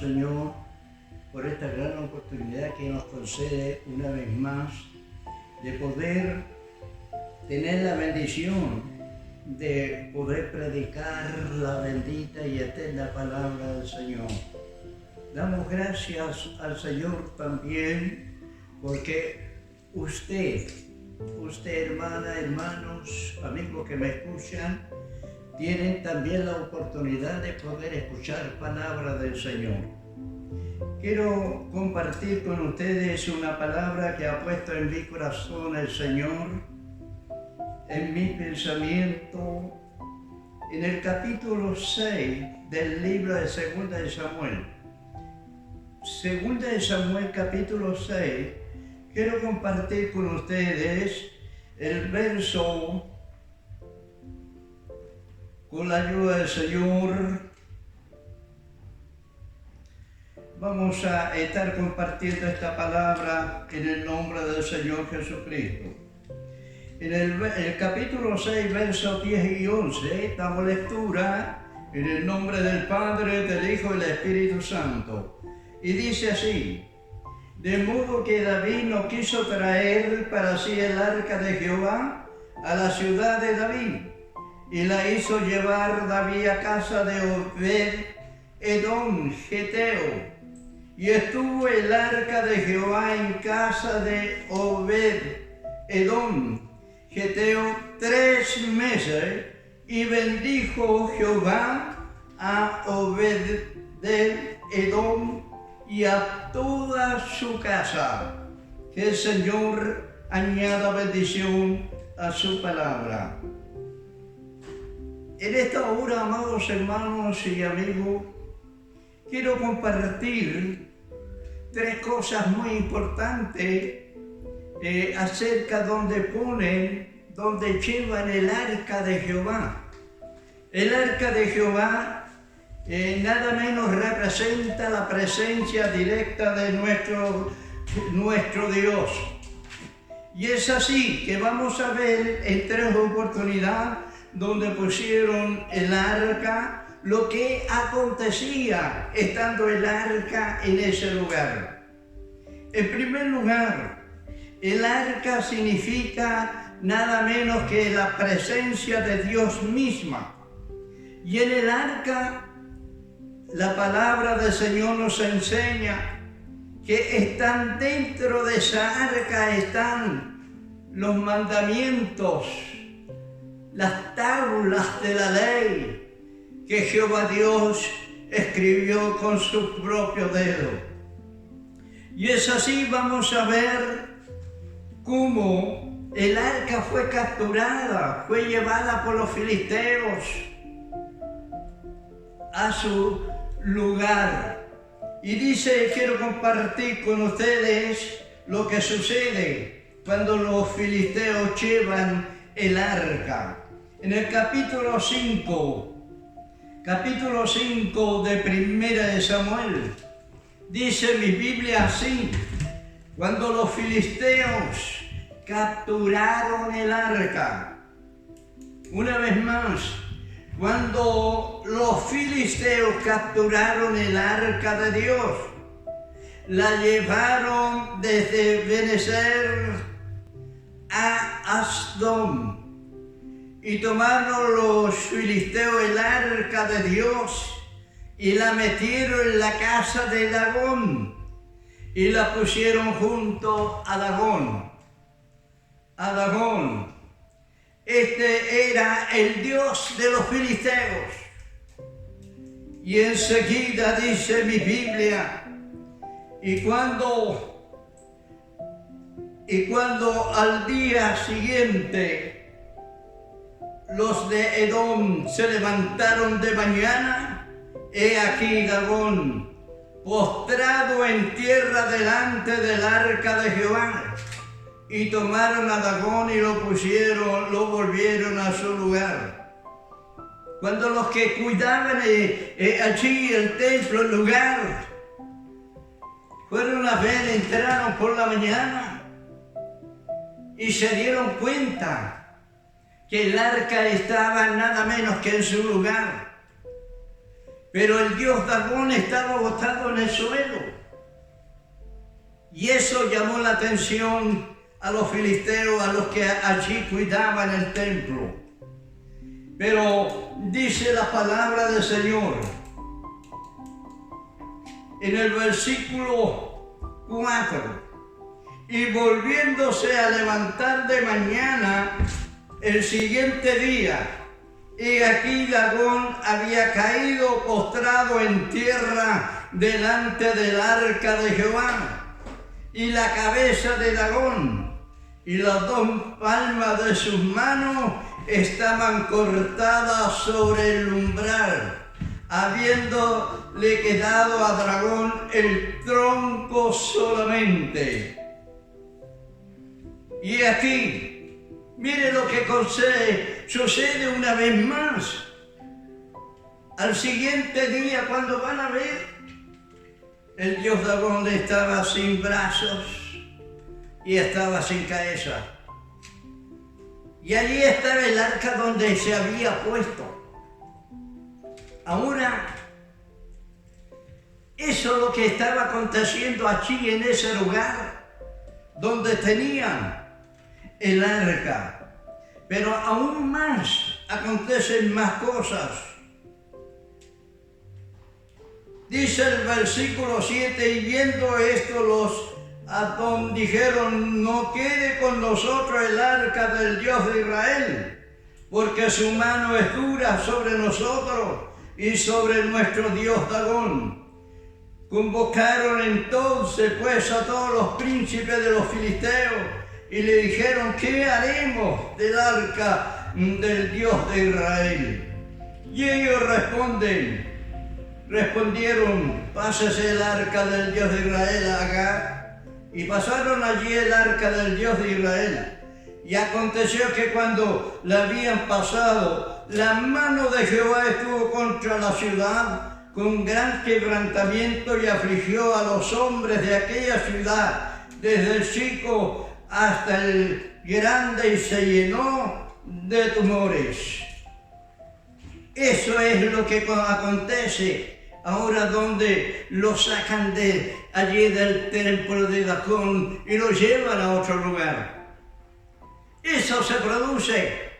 Señor, por esta gran oportunidad que nos concede una vez más de poder tener la bendición de poder predicar la bendita y eterna palabra del Señor. Damos gracias al Señor también porque usted hermana, hermanos, amigos que me escuchan, tienen también la oportunidad de poder escuchar palabra del Señor. Quiero compartir con ustedes una palabra que ha puesto en mi corazón el Señor, en mi pensamiento, en el capítulo 6 del libro de Segunda de Samuel. Segunda de Samuel, capítulo 6, quiero compartir con ustedes el verso, con la ayuda del Señor. Vamos a estar compartiendo esta palabra en el nombre del Señor Jesucristo. En el capítulo 6, versos 10 y 11, damos lectura en el nombre del Padre, del Hijo y del Espíritu Santo. Y dice así: de modo que David no quiso traer para sí el arca de Jehová a la ciudad de David, y la hizo llevar David a casa de Obed-Edom, Geteo. Y estuvo el arca de Jehová en casa de Obed-Edom, Geteo, 3 meses, y bendijo Jehová a Obed-Edom y a toda su casa. Que el Señor añada bendición a su palabra. En esta hora, amados hermanos y amigos, quiero compartir 3 cosas muy importantes acerca donde llevan el arca de Jehová. El arca de Jehová nada menos representa la presencia directa de nuestro Dios. Y es así que vamos a ver en 3 oportunidades donde pusieron el arca, lo que acontecía estando el arca en ese lugar. En primer lugar, el arca significa nada menos que la presencia de Dios misma. Y en el arca, la palabra del Señor nos enseña que están dentro de esa arca, están los mandamientos, las tablas de la ley que Jehová Dios escribió con su propio dedo. Y es así, vamos a ver cómo el arca fue capturada, fue llevada por los filisteos a su lugar. Y dice, quiero compartir con ustedes lo que sucede cuando los filisteos llevan el arca. En el capítulo 5 de Primera de Samuel, dice mi Biblia así: cuando los filisteos capturaron el arca, una vez más, cuando los filisteos capturaron el arca de Dios, la llevaron desde Benezer a Asdod, y tomaron los filisteos el arca de Dios y la metieron en la casa de Dagón y la pusieron junto a Dagón. Este era el dios de los filisteos. Y enseguida dice mi Biblia, y cuando al día siguiente los de Edom se levantaron de mañana, he aquí Dagón postrado en tierra delante del arca de Jehová. Y tomaron a Dagón y lo volvieron a su lugar. Cuando los que cuidaban allí el templo, el lugar, fueron a ver, entraron por la mañana y se dieron cuenta que el arca estaba nada menos que en su lugar. pero el dios Dagón estaba botado en el suelo. Y eso llamó la atención a los filisteos, a los que allí cuidaban el templo. Pero dice la palabra del Señor en el versículo 4, y volviéndose a levantar de mañana el siguiente día, y aquí Dagón había caído postrado en tierra delante del arca de Jehová, y la cabeza de Dagón y las dos palmas de sus manos estaban cortadas sobre el umbral, habiéndole quedado a Dagón el tronco solamente. Y aquí, mire lo que sucede una vez más. Al siguiente día, cuando van a ver, el dios Dagón estaba sin brazos y estaba sin cabeza. Y allí estaba el arca donde se había puesto. Ahora, eso es lo que estaba aconteciendo allí en ese lugar donde tenían el arca. Pero aún más acontecen más cosas. Dice el versículo 7, y viendo esto los Adón dijeron, no quede con nosotros el arca del Dios de Israel, porque su mano es dura sobre nosotros y sobre nuestro Dios Dagón. Convocaron entonces pues a todos los príncipes de los filisteos y le dijeron, ¿qué haremos del arca del Dios de Israel? Y ellos respondieron, pásese el arca del Dios de Israel a Agar. Y pasaron allí el arca del Dios de Israel. Y aconteció que cuando la habían pasado, la mano de Jehová estuvo contra la ciudad con gran quebrantamiento y afligió a los hombres de aquella ciudad, desde el chico hasta el grande, y se llenó de tumores. Eso es lo que acontece ahora, donde lo sacan de allí del templo de Dagón y lo llevan a otro lugar. Eso se produce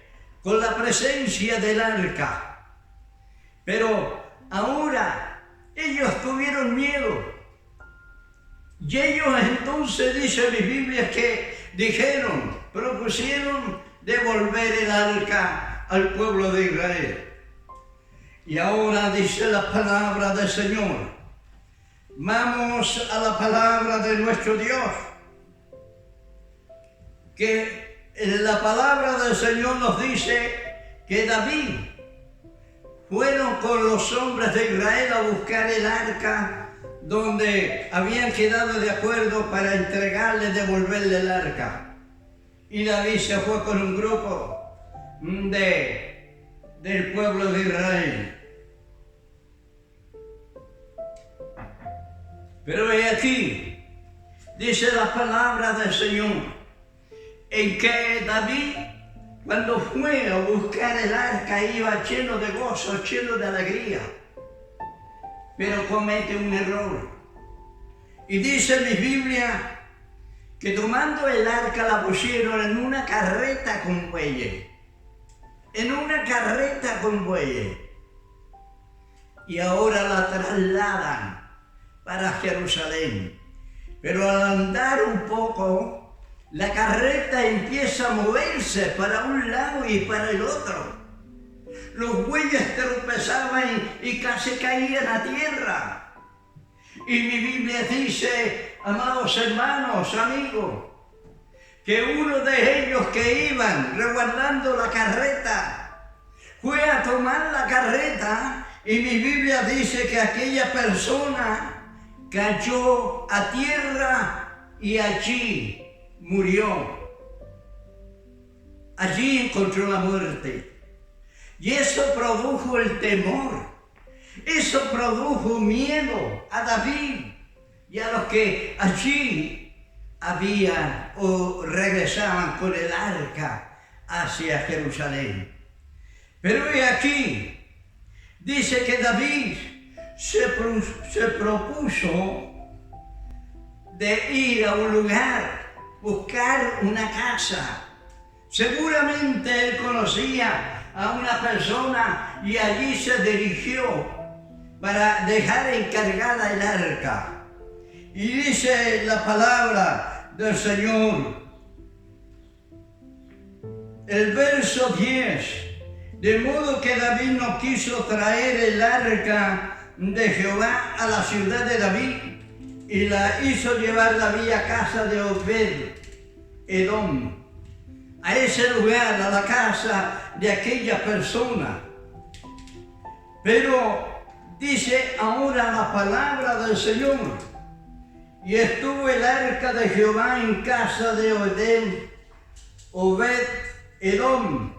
con la presencia del arca. Pero ahora ellos tuvieron miedo. Y ellos entonces, dice mi Biblia, que propusieron devolver el arca al pueblo de Israel. Y ahora dice la palabra del Señor. Vamos a la palabra de nuestro Dios. Que la palabra del Señor nos dice que David fueron con los hombres de Israel a buscar el arca donde habían quedado de acuerdo para entregarle, devolverle el arca. Y David se fue con un grupo del pueblo de Israel. Pero he aquí, dice la palabra del Señor, en que David, cuando fue a buscar el arca, iba lleno de gozo, lleno de alegría, pero comete un error. Y dice mi Biblia que tomando el arca la pusieron en una carreta con bueyes. En una carreta con bueyes. Y ahora la trasladan para Jerusalén. Pero al andar un poco, la carreta empieza a moverse para un lado y para el otro. Los bueyes tropezaban y casi caían a tierra. Y mi Biblia dice, amados hermanos, amigos, que uno de ellos que iban resguardando la carreta fue a tomar la carreta, y mi Biblia dice que aquella persona cayó a tierra y allí murió. Allí encontró la muerte. Y eso produjo el temor. Eso produjo miedo a David y a los que allí habían o regresaban con el arca hacia Jerusalén. Pero he aquí, dice que David se propuso de ir a un lugar, buscar una casa. Seguramente él conocía a una persona y allí se dirigió para dejar encargada el arca. Y dice la palabra del Señor, el verso 10, de modo que David no quiso traer el arca de Jehová a la ciudad de David y la hizo llevar David a casa de Obed Edom, a ese lugar, a la casa de aquella persona. Pero dice ahora la palabra del Señor, y estuvo el arca de Jehová en casa de Obed Edom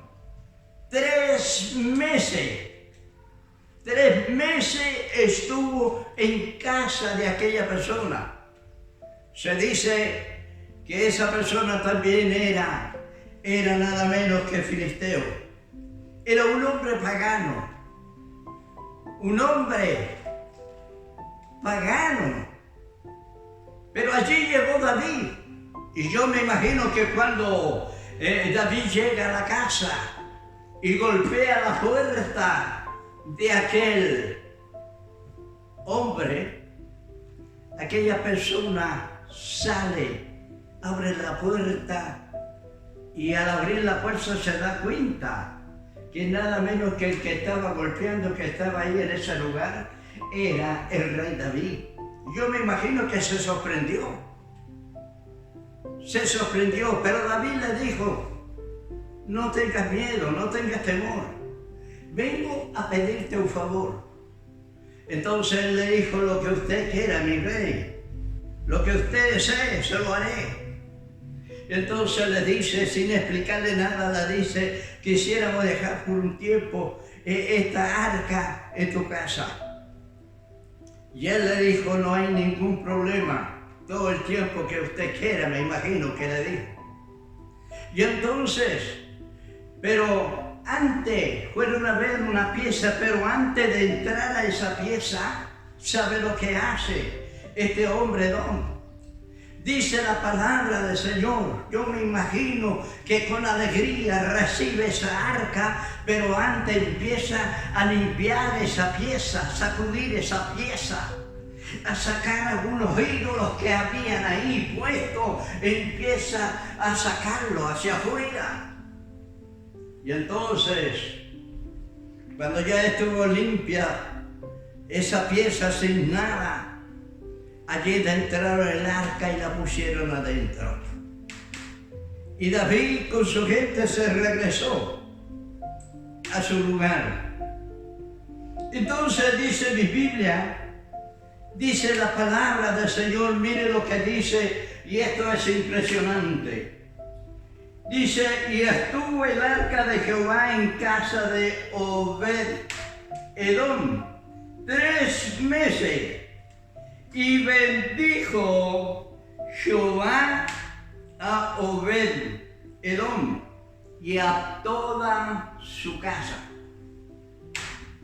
3 meses. 3 meses estuvo en casa de aquella persona. Se dice que esa persona también era nada menos que filisteo. Era un hombre pagano. Un hombre pagano. Pero allí llegó David. Y yo me imagino que cuando David llega a la casa y golpea la puerta de aquel hombre, aquella persona sale, abre la puerta y al abrir la puerta se da cuenta que nada menos que el que estaba golpeando, que estaba ahí en ese lugar, era el rey David. Yo me imagino que se sorprendió, pero David le dijo, no tengas miedo, no tengas temor, vengo a pedirte un favor. Entonces él le dijo, lo que usted quiera, mi rey, lo que usted desee, se lo haré. Entonces le dice, sin explicarle nada, le dice, quisiéramos dejar por un tiempo esta arca en tu casa. Y él le dijo, no hay ningún problema, todo el tiempo que usted quiera, me imagino que le dijo. Y entonces, pero antes, fueron a ver una pieza, pero antes de entrar a esa pieza, ¿sabe lo que hace este hombre don? Dice la palabra del Señor, yo me imagino que con alegría recibe esa arca, pero antes empieza a limpiar esa pieza, sacudir esa pieza, a sacar algunos ídolos que habían ahí puestos, empieza a sacarlo hacia afuera. Y entonces, cuando ya estuvo limpia esa pieza sin nada, allí entraron el arca y la pusieron adentro. Y David con su gente se regresó a su lugar. Entonces dice mi Biblia, dice la palabra del Señor, mire lo que dice, y esto es impresionante. Dice, y estuvo el arca de Jehová en casa de Obed Edom 3 meses. Y bendijo Jehová a Obed Edom y a toda su casa.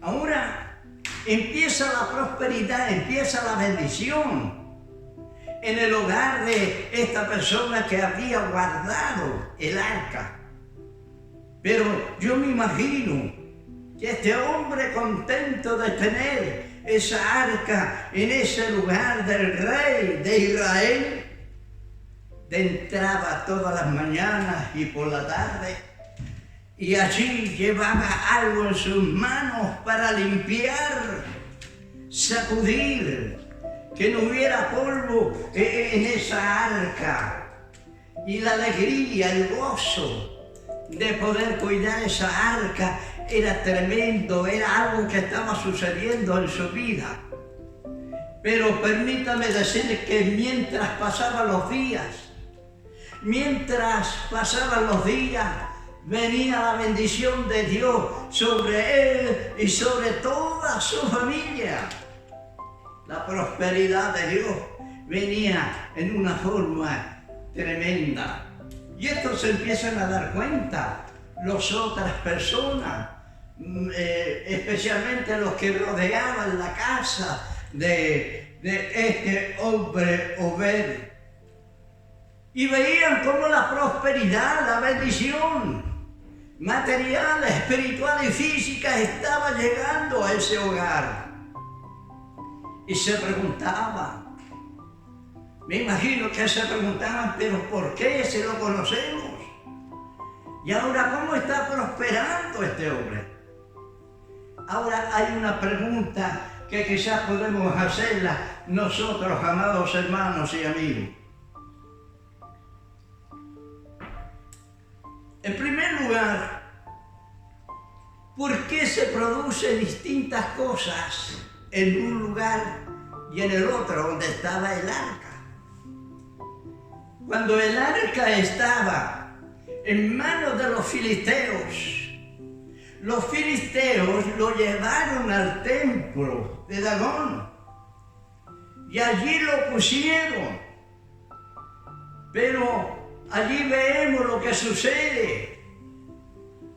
Ahora empieza la prosperidad, empieza la bendición en el hogar de esta persona que había guardado el arca. Pero yo me imagino que este hombre, contento de tener esa arca en ese lugar del rey de Israel, entraba todas las mañanas y por la tarde, y allí llevaba algo en sus manos para limpiar, sacudir, que no hubiera polvo en esa arca. Y la alegría, el gozo de poder cuidar esa arca era tremendo, era algo que estaba sucediendo en su vida. Pero permítame decir que mientras pasaban los días, venía la bendición de Dios sobre él y sobre toda su familia. La prosperidad de Dios venía en una forma tremenda. Y estos se empiezan a dar cuenta, las otras personas, especialmente los que rodeaban la casa de este hombre Obed. Y veían cómo la prosperidad, la bendición material, espiritual y física estaba llegando a ese hogar. Y se preguntaban, me imagino que se preguntaban, pero ¿por qué si lo conocemos? Y ahora, ¿cómo está prosperando este hombre? Ahora hay una pregunta que quizás podemos hacerla nosotros, amados hermanos y amigos. En primer lugar, ¿por qué se producen distintas cosas en un lugar y en el otro donde estaba el arca? Cuando el arca estaba en manos de los filisteos lo llevaron al templo de Dagón y allí lo pusieron. Pero allí vemos lo que sucede,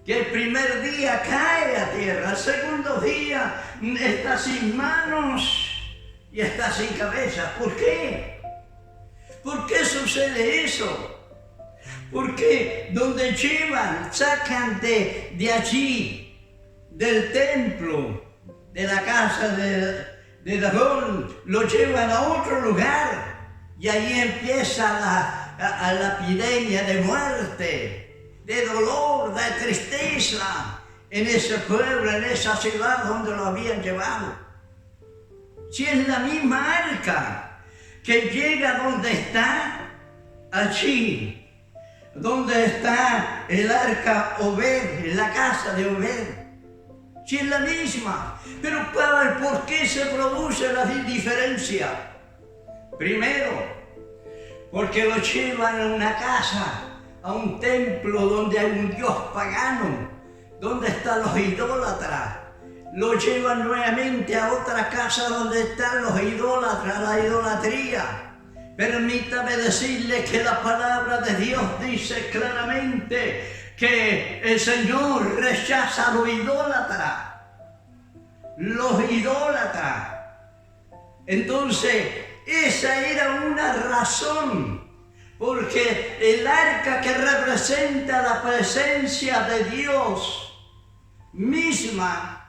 que el primer día cae a tierra, el segundo día está sin manos y está sin cabeza. ¿Por qué? ¿Por qué sucede eso? Porque donde llevan, sacan de allí, del templo, de la casa de Dagón, lo llevan a otro lugar y ahí empieza la epidemia de muerte, de dolor, de tristeza en ese pueblo, en esa ciudad donde lo habían llevado. Si es la misma arca que llega donde está, allí, donde está el arca Obed, en la casa de Obed. Si es la misma, pero ¿por qué se produce la diferencia? Primero, porque lo llevan a una casa, a un templo donde hay un dios pagano, donde están los idólatras. Lo llevan nuevamente a otra casa donde están los idólatras, la idolatría. Permítame decirle que la palabra de Dios dice claramente que el Señor rechaza a los idólatras. Los idólatras. Entonces, esa era una razón, porque el arca que representa la presencia de Dios misma,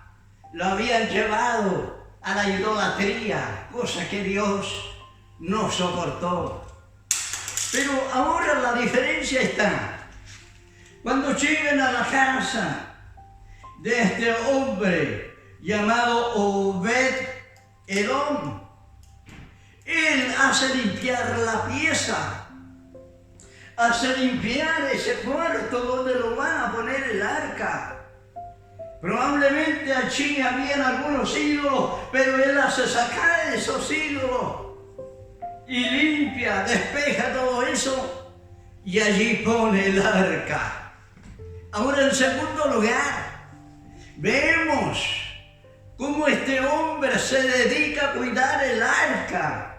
lo habían llevado a la idolatría, cosa que Dios no soportó. Pero ahora la diferencia está, cuando lleguen a la casa de este hombre llamado Obed-Edom, él hace limpiar la pieza, hace limpiar ese cuarto donde lo van a poner el arca. Probablemente allí habían algunos ídolos, pero él hace sacar esos ídolos y limpia, despeja todo eso y allí pone el arca. Ahora, en segundo lugar, vemos cómo este hombre se dedica a cuidar el arca.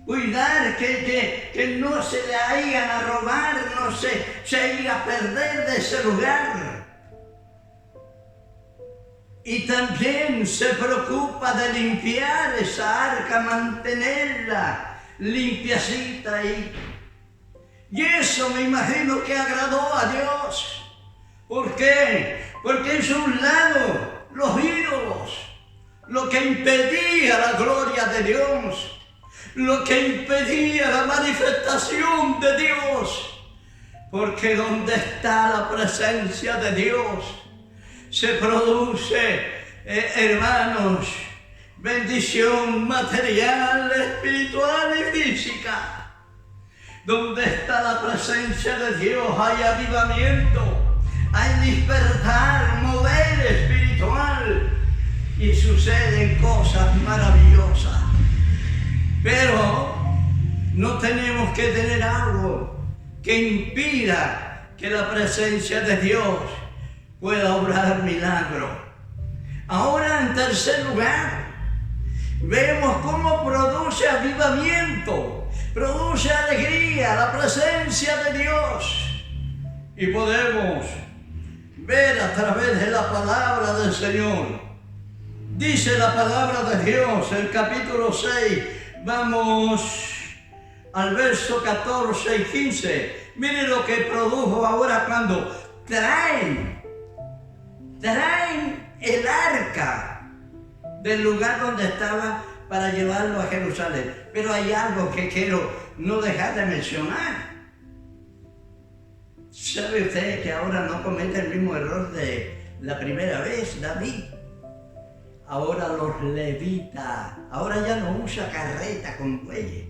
Cuidar que no se le vayan a robar, no se vaya a perder de ese lugar. Y también se preocupa de limpiar esa arca, mantenerla limpiacita ahí. Y eso me imagino que agradó a Dios. ¿Por qué? Porque es un lado los ídolos, lo que impedía la gloria de Dios, lo que impedía la manifestación de Dios. Porque donde está la presencia de Dios, se produce, hermanos, bendición material, espiritual y física. Donde está la presencia de Dios hay avivamiento, hay despertar, mover espiritual y suceden cosas maravillosas. Pero no tenemos que tener algo que impida que la presencia de Dios pueda obrar milagro. Ahora, en tercer lugar, vemos cómo produce avivamiento, produce alegría, la presencia de Dios. Y podemos ver a través de la palabra del Señor. Dice la palabra de Dios, el capítulo 6, vamos al verso 14 y 15. Mire lo que produjo ahora cuando traen el arca del lugar donde estaba para llevarlo a Jerusalén. Pero hay algo que quiero no dejar de mencionar. ¿Sabe usted que ahora no comete el mismo error de la primera vez, David? Ahora los levitas, ahora ya no usa carreta con bueyes,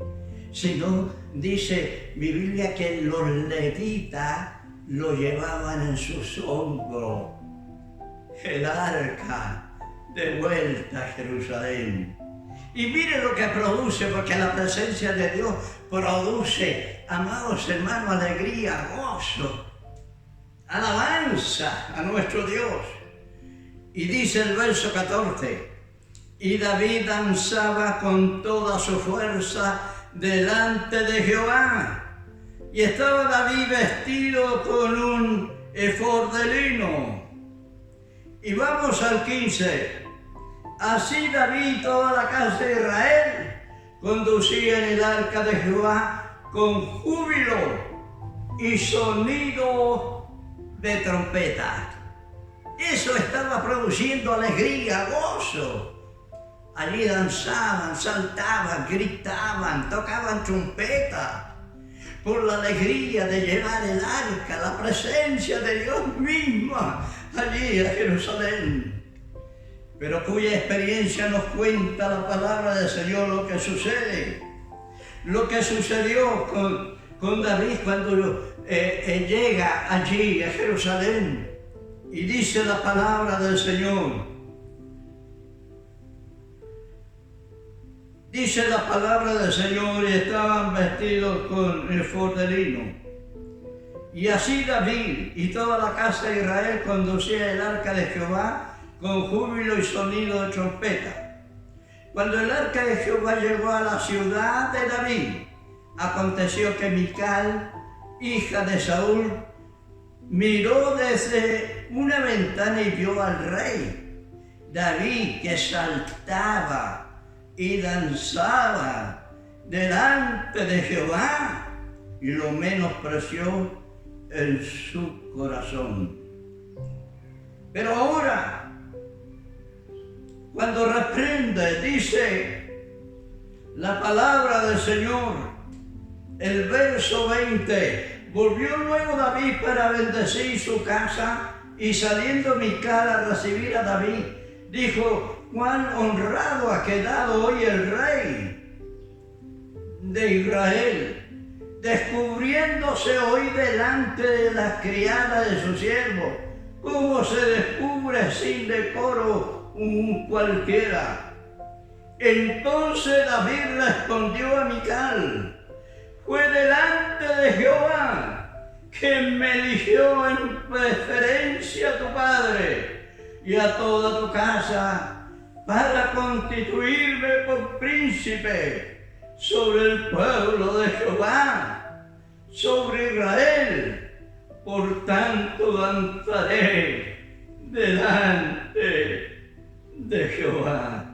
sino dice mi Biblia que los levitas lo llevaban en sus hombros, el arca de vuelta a Jerusalén. Y mire lo que produce, porque la presencia de Dios produce, amados hermanos, alegría, gozo, alabanza a nuestro Dios. Y dice el verso 14, y David danzaba con toda su fuerza delante de Jehová. Y estaba David vestido con un efod de lino. Y vamos al 15. Así David y toda la casa de Israel conducían el arca de Jehová con júbilo y sonido de trompeta. Eso estaba produciendo alegría, gozo. Allí danzaban, saltaban, gritaban, tocaban trompeta por la alegría de llevar el arca, la presencia de Dios misma allí a Jerusalén. Pero cuya experiencia nos cuenta la palabra del Señor lo que sucede. Lo que sucedió con David cuando llega allí a Jerusalén. Y dice la palabra del Señor. Dice la palabra del Señor, y estaban vestidos con efod de lino. Y así David y toda la casa de Israel conducía el arca de Jehová con júbilo y sonido de trompeta. Cuando el arca de Jehová llegó a la ciudad de David, aconteció que Mical, hija de Saúl, miró desde una ventana y vio al rey David que saltaba y danzaba delante de Jehová, y lo menospreció en su corazón. Pero ahora, cuando reprende, dice la palabra del Señor, el verso 20, volvió luego David para bendecir su casa, y saliendo Mical a recibir a David, dijo, cuán honrado ha quedado hoy el rey de Israel, descubriéndose hoy delante de las criadas de su siervo, como se descubre sin decoro un cualquiera. Entonces David respondió a Mical, fue delante de Jehová que me eligió en preferencia a tu padre y a toda tu casa para constituirme por príncipe sobre el pueblo de Jehová, sobre Israel. Por tanto danzaré delante de Jehová.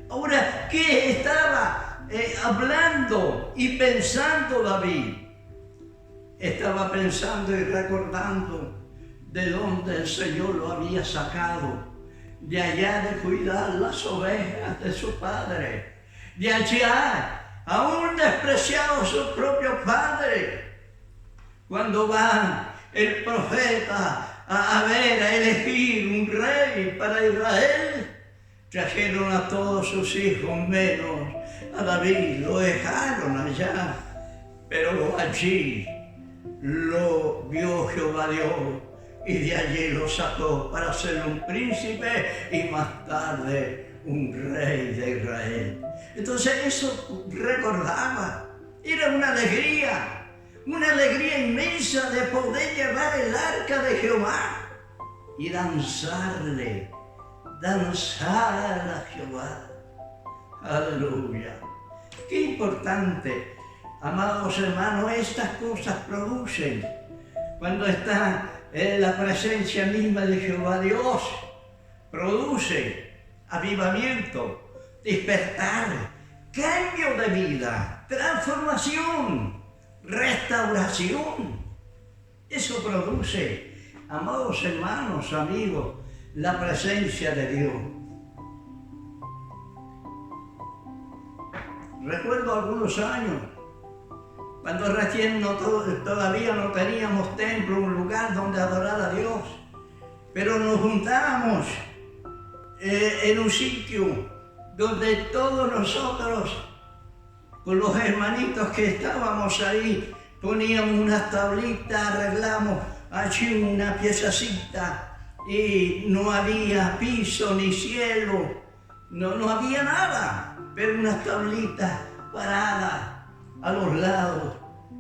Ahora, ¿qué estaba hablando y pensando David? Estaba pensando y recordando de dónde el Señor lo había sacado, de allá de cuidar las ovejas de su padre, de allá, aún despreciado su propio padre. Cuando va el profeta a elegir un rey para Israel, trajeron a todos sus hijos menos a David, lo dejaron allá, pero allí lo vio Jehová Dios y de allí lo sacó para ser un príncipe y más tarde un rey de Israel. Entonces eso recordaba, era una alegría inmensa de poder llevar el arca de Jehová y danzar a Jehová. Aleluya. Qué importante, amados hermanos, estas cosas producen cuando está la presencia misma de Jehová Dios produce avivamiento, despertar, cambio de vida, transformación, restauración. Eso produce, amados hermanos, amigos, la presencia de Dios. Recuerdo algunos años, cuando recién todavía no teníamos templo, un lugar donde adorar a Dios, pero nos juntábamos en un sitio donde todos nosotros, con los hermanitos que estábamos ahí, poníamos unas tablitas, arreglamos allí una piececita y no había piso ni cielo, no había nada, pero unas tablitas paradas a los lados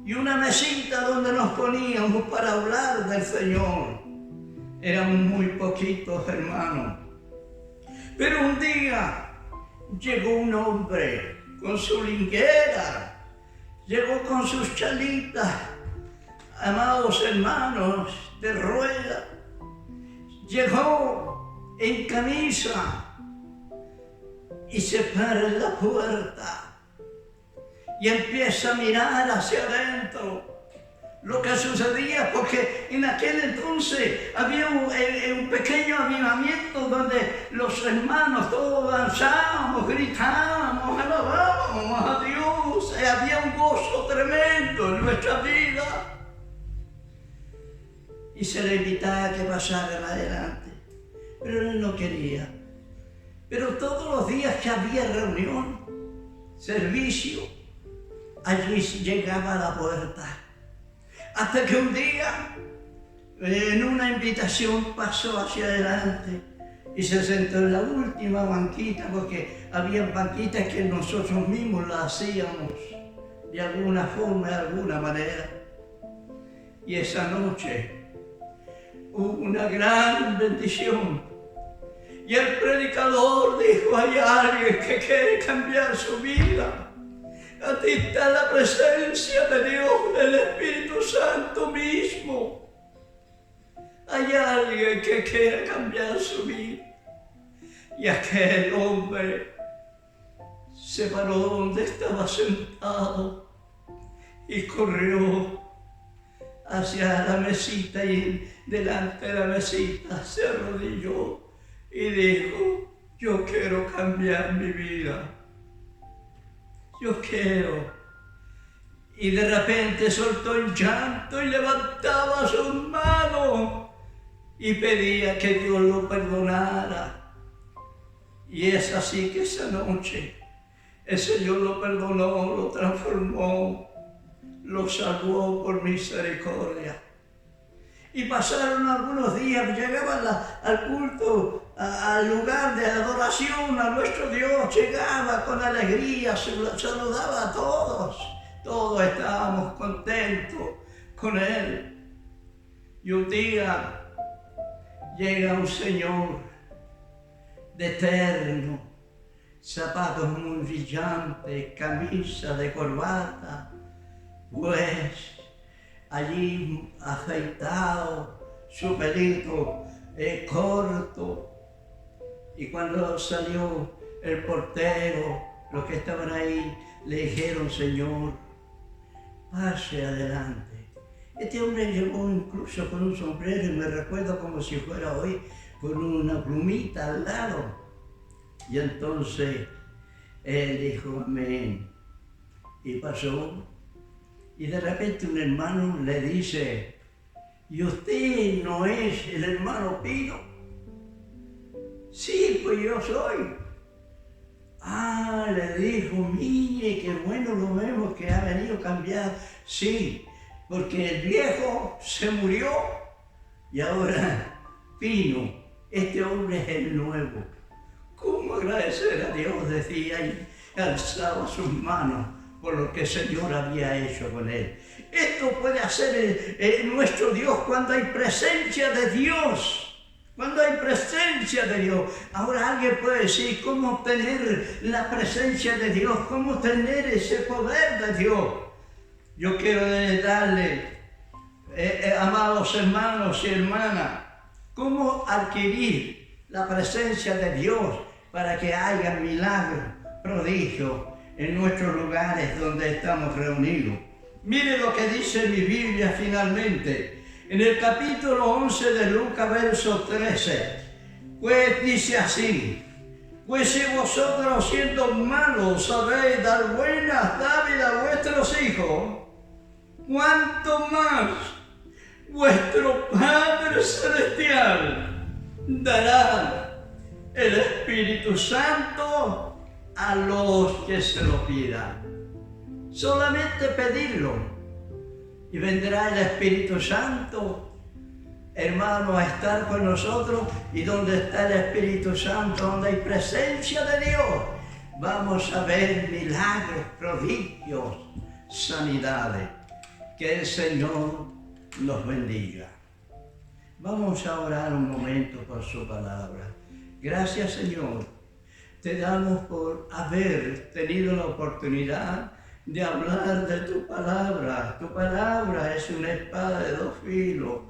y una mesita donde nos poníamos para hablar del Señor. Éramos muy poquitos, hermanos. Pero un día llegó un hombre con su linguera, llegó con sus chalitas, amados hermanos, de rueda, llegó en camisa y se para en la puerta y empieza a mirar hacia adentro lo que sucedía, porque en aquel entonces había un pequeño avivamiento donde los hermanos todos danzábamos, gritábamos, alabábamos a Dios, y había un gozo tremendo en nuestra vida. Y se le invitaba a que pasaran adelante, pero él no quería. Pero todos los días que había reunión, servicio, allí llegaba a la puerta. Hasta que un día, en una invitación, pasó hacia adelante y se sentó en la última banquita, porque había banquitas que nosotros mismos las hacíamos de alguna forma, de alguna manera. Y esa noche hubo una gran bendición. Y el predicador dijo: hay alguien que quiere cambiar su vida. Aquí está la presencia de Dios, del Espíritu Santo mismo. Hay alguien que quiere cambiar su vida. Y aquel hombre se paró donde estaba sentado y corrió hacia la mesita, y delante de la mesita se arrodilló y dijo: yo quiero cambiar mi vida. Yo quiero. Y de repente soltó el llanto y levantaba sus manos y pedía que Dios lo perdonara. Y es así que esa noche el Señor lo perdonó, lo transformó, lo salvó por misericordia. Y pasaron algunos días, llegaban al culto, al lugar de adoración a nuestro Dios, llegaba con alegría, saludaba a todos. Todos estábamos contentos con Él. Y un día llega un señor de terno, zapatos muy brillantes, camisa de corbata, pues allí afeitado, su pelito corto. Y cuando salió el portero, los que estaban ahí le dijeron: Señor, pase adelante. Este hombre llegó incluso con un sombrero, y me recuerdo como si fuera hoy, con una plumita al lado. Y entonces él dijo: amén. Y pasó. Y de repente un hermano le dice: ¿y usted no es el hermano Pino? Sí, pues yo soy. Ah, le dijo: mire, qué bueno lo vemos que ha venido a cambiar. Sí, porque el viejo se murió y ahora Pino, este hombre es el nuevo. ¿Cómo agradecer a Dios? Decía, y alzaba sus manos por lo que el Señor había hecho con él. Esto puede hacer nuestro Dios cuando hay presencia de Dios. Cuando hay presencia de Dios. Ahora alguien puede decir: ¿cómo obtener la presencia de Dios? ¿Cómo obtener ese poder de Dios? Yo quiero darle amados hermanos y hermanas, cómo adquirir la presencia de Dios para que haya milagros, prodigios en nuestros lugares donde estamos reunidos. Mire lo que dice mi Biblia finalmente, en el capítulo 11 de Lucas, verso 13, pues dice así: pues si vosotros siendo malos sabéis dar buenas dádivas a vuestros hijos, ¿cuánto más vuestro Padre Celestial dará el Espíritu Santo a los que se lo pidan? Solamente pedirlo y vendrá el Espíritu Santo, hermano, a estar con nosotros. Y donde está el Espíritu Santo, donde hay presencia de Dios, vamos a ver milagros, prodigios, sanidades. Que el Señor nos bendiga. Vamos a orar un momento por su palabra. Gracias, Señor. Te damos por haber tenido la oportunidad de hablar de tu palabra. Tu palabra es una espada de dos filos.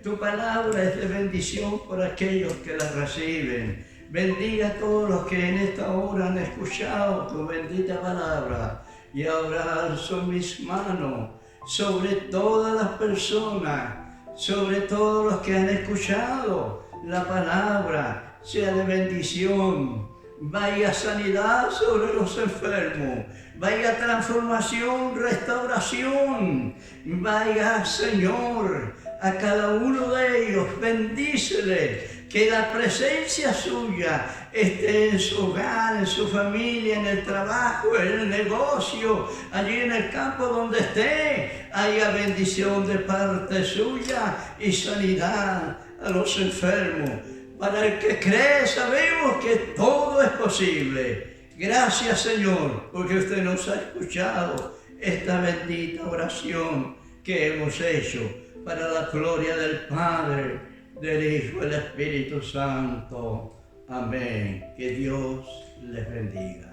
Tu palabra es de bendición por aquellos que la reciben. Bendiga a todos los que en esta hora han escuchado tu bendita palabra. Y ahora alzo mis manos sobre todas las personas, sobre todos los que han escuchado la palabra, sea de bendición. Vaya sanidad sobre los enfermos, vaya transformación, restauración, vaya, Señor, a cada uno de ellos, bendícele, que la presencia suya esté en su hogar, en su familia, en el trabajo, en el negocio, allí en el campo donde esté, haya bendición de parte suya y sanidad a los enfermos. Para el que cree, sabemos que todo es posible. Gracias, Señor, porque usted nos ha escuchado esta bendita oración que hemos hecho para la gloria del Padre, del Hijo y del Espíritu Santo. Amén. Que Dios les bendiga.